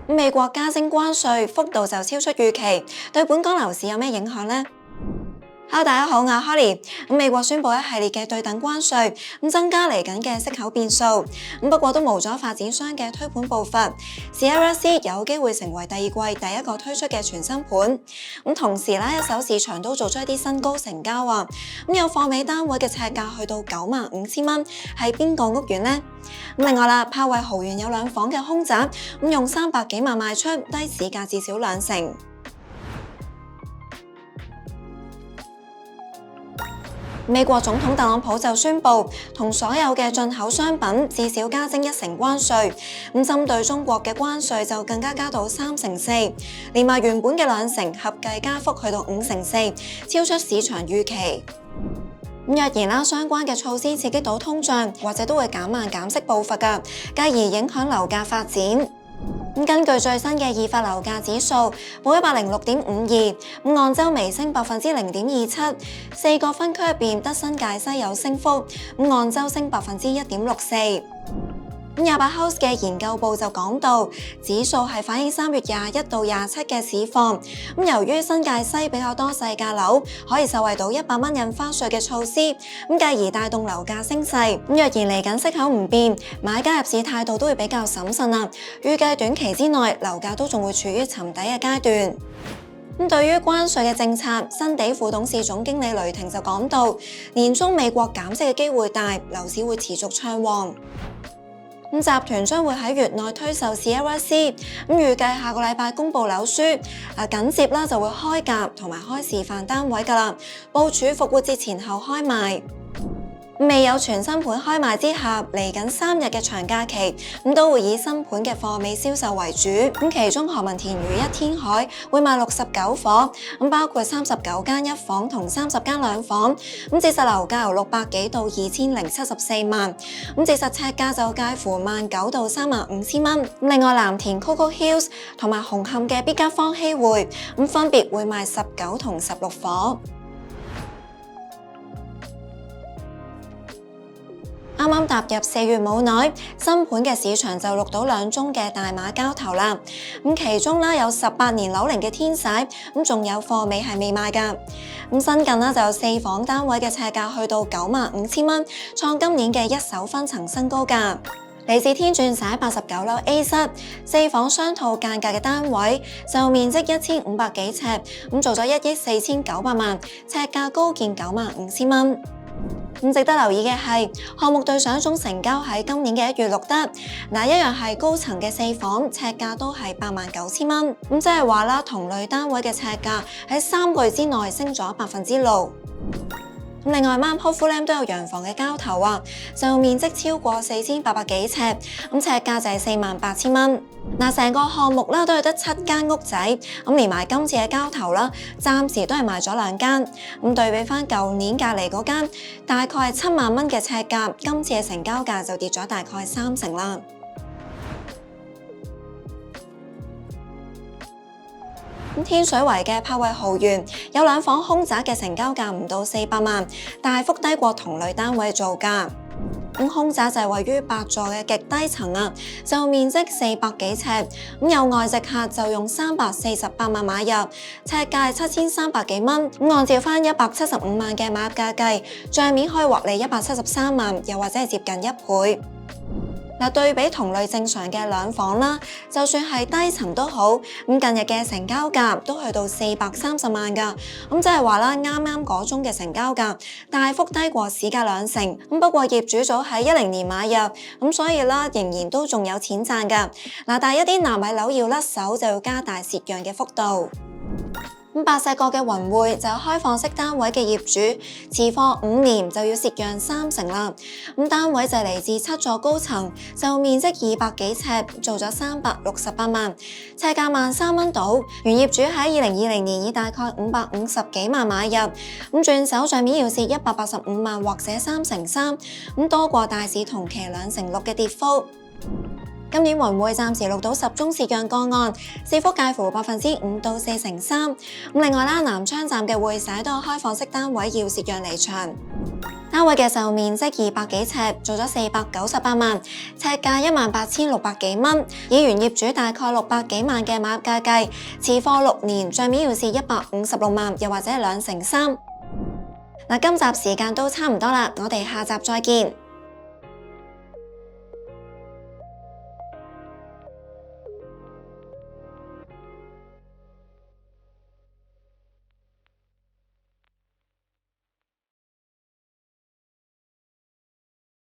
美國加徵關稅幅度就超出預期，對本港樓市有咩影響呢？Hello，大家好，我係 Holly。美國宣布一系列嘅對等關稅，增加嚟緊嘅息口變數。不過都冇咗發展商嘅推盤步伐。Sierra C 有機會成為第二季第一個推出嘅全新盤。同時一手市場都做出一啲新高成交啊。有貨尾單位嘅尺價去到95,000蚊，係邊個屋苑呢？另外啦，柏衛豪園有兩房嘅空宅，用300幾萬賣出，低市價至少20%。美國總統特朗普就宣布，同所有嘅進口商品至少加徵1成關稅。針對中國嘅關稅就更加加到3%，連埋原本嘅2成，合計加幅去到5%，超出市場預期。若然相關嘅措施刺激到通脹，或者都會減慢減息步伐㗎，繼而影響樓價發展。根據最新嘅二發樓價指數，報106.52，按週微升0.27%， 4個分區入邊得新界西有升幅，按週升1.64%。28 House 嘅研究部就講到，指數係反映3月21到27嘅市況。由於新界西比較多細價樓，可以受惠到100蚊印花稅嘅措施，繼而帶動樓價升勢。若然嚟緊息口唔變，買家入市態度都會比較審慎啦。預計短期之內樓價都仲會處於沉底嘅階段。對於關稅嘅政策，新地副董事總經理雷霆就講到，年中美國減息嘅機會大，樓市會持續暢旺。集團將會喺月內推售 Sierra C， 預計下個禮拜公佈樓書，緊接就會開價同埋開示範單位㗎啦，部署復活節前後開賣。未有全新盤開賣之下，嚟緊3日嘅長假期，都會以新盤嘅貨尾銷售為主。其中何文田如一天海會賣69伙，包括39間1房同30間2房。折實樓價由600幾到2074萬，折實尺價就介乎19,000到35,000蚊。另外藍田 Coco Hills 同埋紅磡嘅必嘉方禧匯，分別會賣19同16伙。啱啱踏入4月冇耐，新盤嘅市場就錄到2宗嘅大碼交投啦。其中有18年樓齡嘅天璽，仲有貨尾係未賣㗎。新近就有4房單位嘅尺價去到95,000蚊，創今年嘅一手分層新高價。嚟自天鑽石89樓 A 室4房雙套間隔嘅單位，就面積1500幾尺，做咗1億4,900萬，尺價高見95,000蚊。值得留意嘅係，項目對上一宗成交喺今年嘅1月錄得，一樣係高層嘅4房，尺價都係89,000蚊。即係話啦，同類單位嘅尺價喺3個月之內升咗6%。另外，Mount Hopeful 都有洋房嘅交投啊，就面積超過4,800幾尺，尺價就係48,000蚊。成個項目都係得7間屋仔，連埋今次嘅交投啦，暫時都係賣咗2間。對比翻舊年隔離嗰間，大概係7萬蚊嘅尺價，今次嘅成交價就跌咗大概3成啦。天水圍嘅柏衛豪園有2房空宅嘅成交價唔到400萬，大幅低過同類單位造價。空宅就係位於8座嘅極低層啊，就面積400幾尺，有外籍客就用348萬買入，尺價係7,300幾蚊。按照翻175萬嘅買入價計，帳面可以獲利173萬，又或者係接近1倍。對比同類正常嘅2房啦，就算係低層都好，近日嘅成交價都去到430萬㗎，即係話啦，啱啱嗰宗嘅成交價大幅低過市價2成。不過業主早喺10年買入，所以啦仍然都仲有錢賺㗎。但係一啲納米樓要甩手，就要加大蝕讓嘅幅度。白石角嘅雲匯就有開放式單位嘅業主，持貨5年就要蝕讓3成啦。單位就嚟自7座高層，就面積200幾尺，做咗368萬，尺價13,000蚊到。原業主喺2020年以大概550幾萬買入，轉手帳面要蝕185萬或者3成3，多過大市同期2成6嘅跌幅。今年雲匯暫時錄到10宗蝕讓個案，跌幅介乎5%到4成3。另外啦，南昌站嘅匯社都有開放式單位要蝕讓離場。單位嘅售面積200幾尺，做咗498萬，尺價18600幾蚊。以原業主大概600幾萬嘅買入價計，持貨6年，帳面要是156萬，又或者2成3。嗱，今集時間都差唔多啦，我哋下集再見。